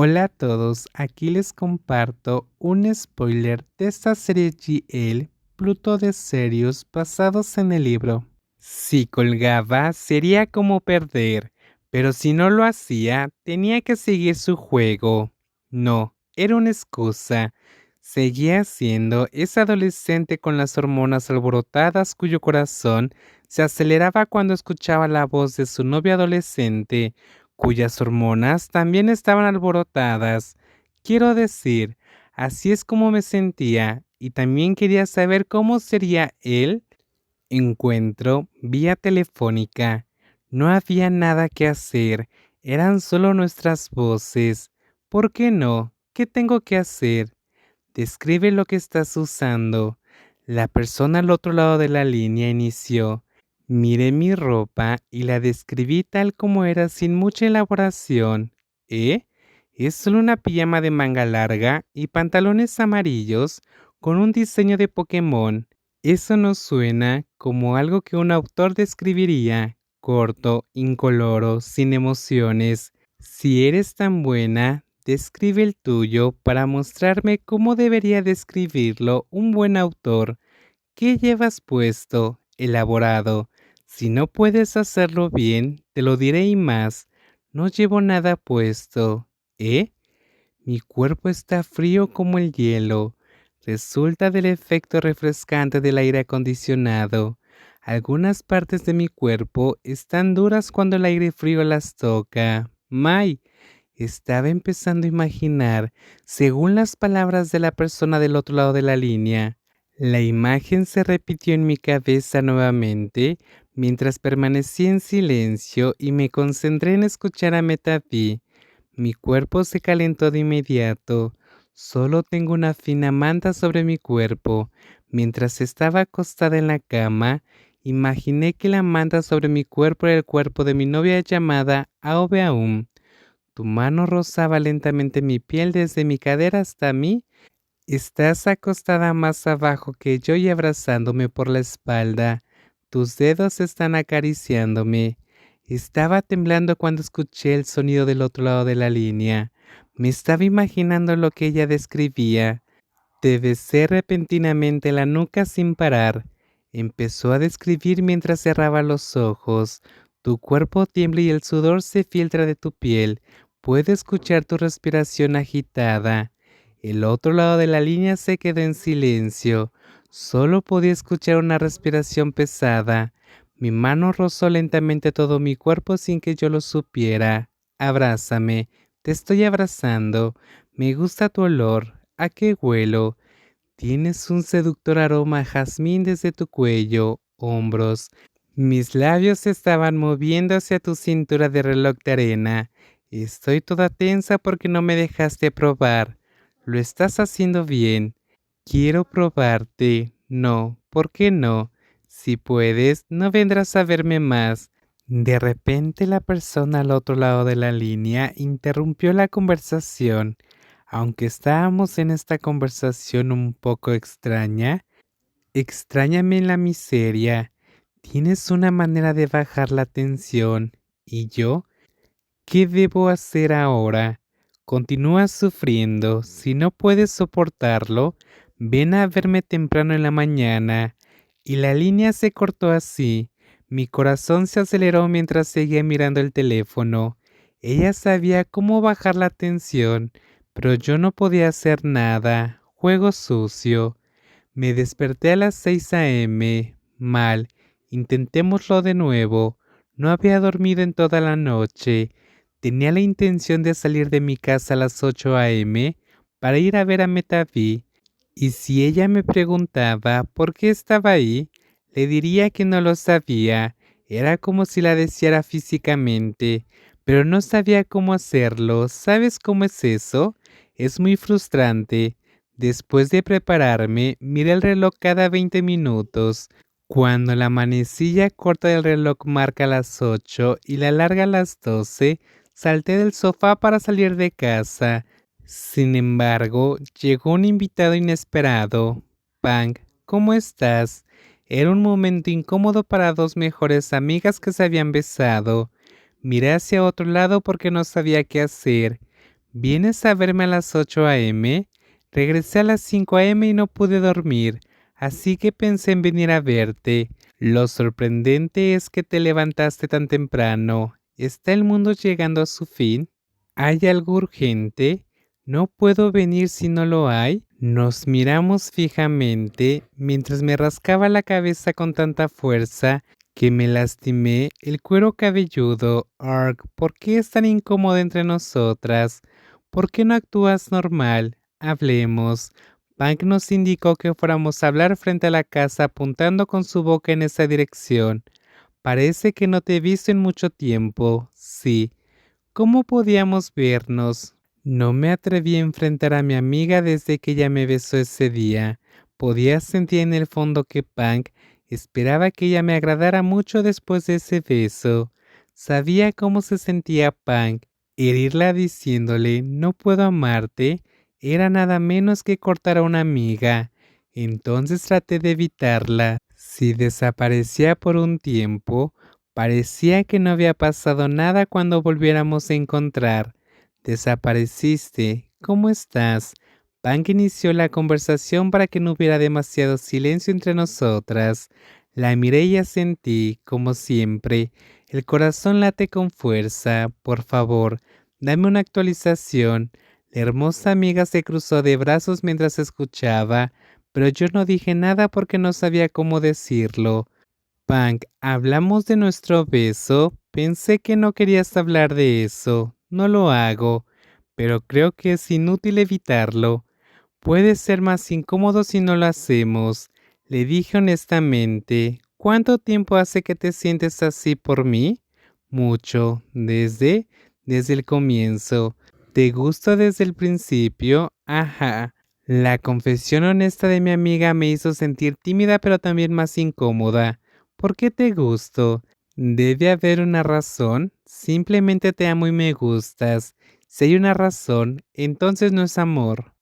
Hola a todos, aquí les comparto un spoiler de esta serie GL, Pluto de Sirius, basados en el libro. Si colgaba, sería como perder, pero si no lo hacía, tenía que seguir su juego. No, era una excusa. Seguía siendo esa adolescente con las hormonas alborotadas cuyo corazón se aceleraba cuando escuchaba la voz de su novio adolescente, cuyas hormonas también estaban alborotadas. Quiero decir, así es como me sentía, y también quería saber cómo sería él. Encuentro vía telefónica. No había nada que hacer, eran solo nuestras voces. ¿Por qué no? ¿Qué tengo que hacer? Describe lo que estás usando. La persona al otro lado de la línea inició. Miré mi ropa y la describí tal como era sin mucha elaboración. ¿Eh? Es solo una pijama de manga larga y pantalones amarillos con un diseño de Pokémon. Eso no suena como algo que un autor describiría, corto, incoloro, sin emociones. Si eres tan buena, describe el tuyo para mostrarme cómo debería describirlo un buen autor. ¿Qué llevas puesto? Elaborado. Si no puedes hacerlo bien, te lo diré y más. No llevo nada puesto. ¿Eh? Mi cuerpo está frío como el hielo. Resulta del efecto refrescante del aire acondicionado. Algunas partes de mi cuerpo están duras cuando el aire frío las toca. May, estaba empezando a imaginar, según las palabras de la persona del otro lado de la línea. La imagen se repitió en mi cabeza nuevamente mientras permanecí en silencio y me concentré en escuchar a Metapi. Mi cuerpo se calentó de inmediato. Solo tengo una fina manta sobre mi cuerpo. Mientras estaba acostada en la cama, imaginé que la manta sobre mi cuerpo era el cuerpo de mi novia llamada Aobeaum. Tu mano rozaba lentamente mi piel desde mi cadera hasta mí. Estás acostada más abajo que yo y abrazándome por la espalda. Tus dedos están acariciándome. Estaba temblando cuando escuché el sonido del otro lado de la línea. Me estaba imaginando lo que ella describía. Te besé repentinamente la nuca sin parar. Empezó a describir mientras cerraba los ojos. Tu cuerpo tiembla y el sudor se filtra de tu piel. Puedo escuchar tu respiración agitada. El otro lado de la línea se quedó en silencio. Solo podía escuchar una respiración pesada. Mi mano rozó lentamente todo mi cuerpo sin que yo lo supiera. Abrázame. Te estoy abrazando. Me gusta tu olor. ¿A qué huelo? Tienes un seductor aroma a jazmín desde tu cuello, hombros. Mis labios se estaban moviendo hacia tu cintura de reloj de arena. Estoy toda tensa porque no me dejaste probar. Lo estás haciendo bien. Quiero probarte. No, ¿por qué no? Si puedes, no vendrás a verme más. De repente la persona al otro lado de la línea interrumpió la conversación. Aunque estábamos en esta conversación un poco extraña, extrañame en la miseria. Tienes una manera de bajar la tensión. ¿Y yo? ¿Qué debo hacer ahora? Continúas sufriendo. Si no puedes soportarlo, ven a verme temprano en la mañana. Y la línea se cortó así. Mi corazón se aceleró mientras seguía mirando el teléfono. Ella sabía cómo bajar la tensión, pero yo no podía hacer nada. Juego sucio. Me desperté a las 6 a.m. Mal. Intentémoslo de nuevo. No había dormido en toda la noche. Tenía la intención de salir de mi casa a las 8 a.m. para ir a ver a Metavi. Y si ella me preguntaba por qué estaba ahí, le diría que no lo sabía. Era como si la deseara físicamente, pero no sabía cómo hacerlo. ¿Sabes cómo es eso? Es muy frustrante. Después de prepararme, miré el reloj cada 20 minutos. Cuando la manecilla corta del reloj marca las 8 y la larga las 12, salté del sofá para salir de casa. Sin embargo, llegó un invitado inesperado. Pang, ¿cómo estás? Era un momento incómodo para dos mejores amigas que se habían besado. Miré hacia otro lado porque no sabía qué hacer. ¿Vienes a verme a las 8 a.m.? Regresé a las 5 a.m. y no pude dormir, así que pensé en venir a verte. Lo sorprendente es que te levantaste tan temprano. ¿Está el mundo llegando a su fin? ¿Hay algo urgente? ¿No puedo venir si no lo hay? Nos miramos fijamente mientras me rascaba la cabeza con tanta fuerza que me lastimé el cuero cabelludo. Ark, ¿por qué es tan incómodo entre nosotras? ¿Por qué no actúas normal? Hablemos. Punk nos indicó que fuéramos a hablar frente a la casa apuntando con su boca en esa dirección. Parece que no te he visto en mucho tiempo. Sí. ¿Cómo podíamos vernos? No me atreví a enfrentar a mi amiga desde que ella me besó ese día. Podía sentir en el fondo que Punk esperaba que ella me agradara mucho después de ese beso. Sabía cómo se sentía Punk. Herirla diciéndole no puedo amarte era nada menos que cortar a una amiga. Entonces traté de evitarla. Si desaparecía por un tiempo, parecía que no había pasado nada cuando volviéramos a encontrar. Desapareciste. ¿Cómo estás? Punk inició la conversación para que no hubiera demasiado silencio entre nosotras. La miré y asentí, como siempre. El corazón late con fuerza. Por favor, dame una actualización. La hermosa amiga se cruzó de brazos mientras escuchaba, pero yo no dije nada porque no sabía cómo decirlo. Punk, hablamos de nuestro beso. Pensé que no querías hablar de eso. No lo hago, pero creo que es inútil evitarlo. Puede ser más incómodo si no lo hacemos. Le dije honestamente, ¿cuánto tiempo hace que te sientes así por mí? Mucho, desde el comienzo. ¿Te gusto desde el principio? Ajá. La confesión honesta de mi amiga me hizo sentir tímida pero también más incómoda. ¿Por qué te gusto? Debe haber una razón. Simplemente te amo y me gustas. Si hay una razón, entonces no es amor.